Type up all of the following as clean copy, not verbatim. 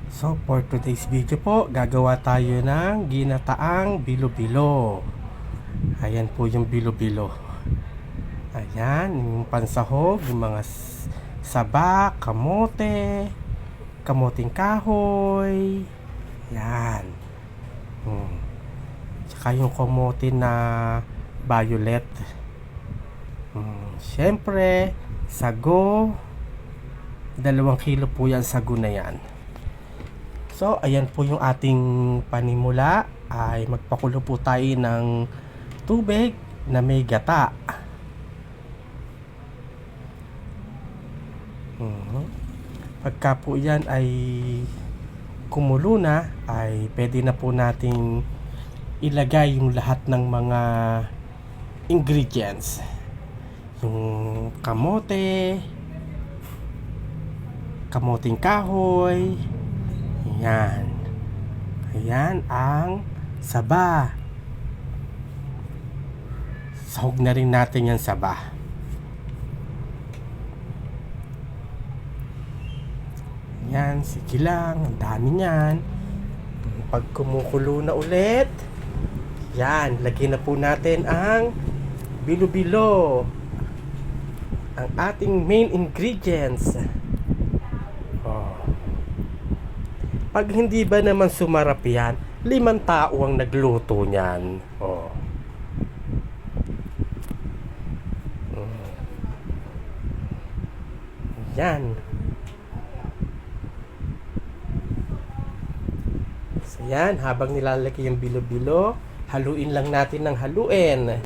So for today's video po, gagawa tayo ng ginataang bilo-bilo. Ayan po yung bilo-bilo. Ayan, yung pansahog, yung mga saba, kamote, kamoting kahoy. Yan. Tsaka yung kamote na violet. Siyempre, sago. 2 kilo po yan sago na yan. So, ayan po yung ating panimula. Ay magpakulo po tayo ng tubig na may gata. Pagka po yan ay kumulo na, ay pwede na po nating ilagay yung lahat ng mga ingredients. Yung kamote, kamoting kahoy. Ayan. Ayan ang saba. Sahog na rin natin yung saba. Ayan, sige lang. Ang dami niyan. Pag kumukulo na ulit, yan, lagyan na po natin ang bilo-bilo. Ang ating main ingredients. Pag hindi ba naman sumarap yan, 5 tao ang nagluto niyan. Yan. So yan, habang nilalagay yung bilo-bilo, haluin lang natin ng haluin.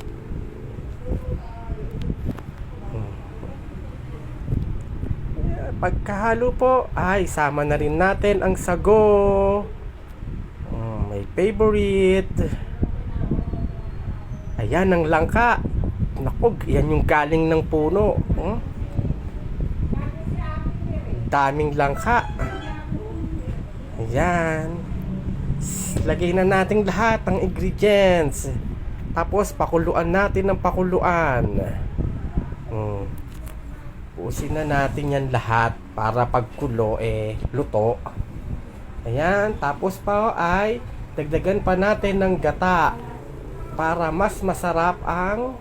Pagkahalo po, ay sama na rin natin ang sago. My favorite. Ayan ang langka. Naku, yan yung galing ng puno. Daming langka. Ayan. Lagay na natin lahat ng ingredients. Tapos pakuluan natin ng pakuluan. Usin na natin yan lahat para pagkulo luto. Ayan, tapos pa ay dagdagan pa natin ng gata para mas masarap ang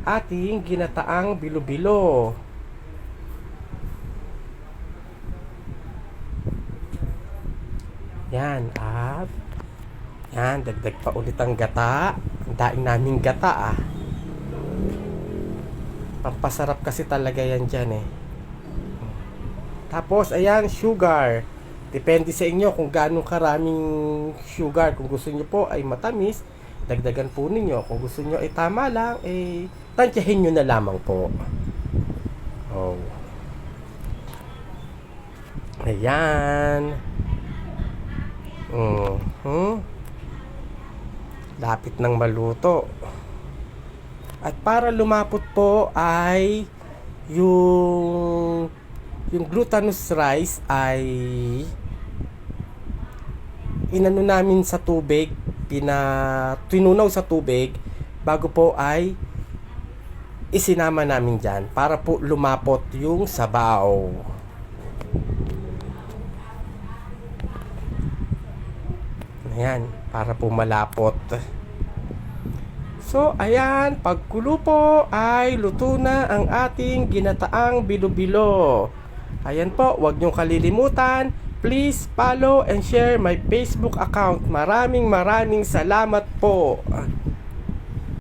ating ginataang bilo-bilo. Yan, at yan, dagdag pa ulit ang gata. Ang daing naming gata pampasarap kasi talaga yan dyan Tapos ayan, sugar. Depende sa inyo kung gaano karaming sugar. Kung gusto nyo po ay matamis, dagdagan po ninyo. Kung gusto nyo ay tama lang, tansyahin nyo na lamang po. Ayan. Lapit ng maluto. At para lumapot po ay yung glutinous rice ay inano namin sa tubig, tinunaw sa tubig bago po ay isinama namin dyan para po lumapot yung sabaw. Ayan, para po malapot. So, ayan, pagkulo po ay luto na ang ating ginataang bilo-bilo. Ayan po, huwag niyong kalilimutan. Please follow and share my Facebook account. Maraming salamat po.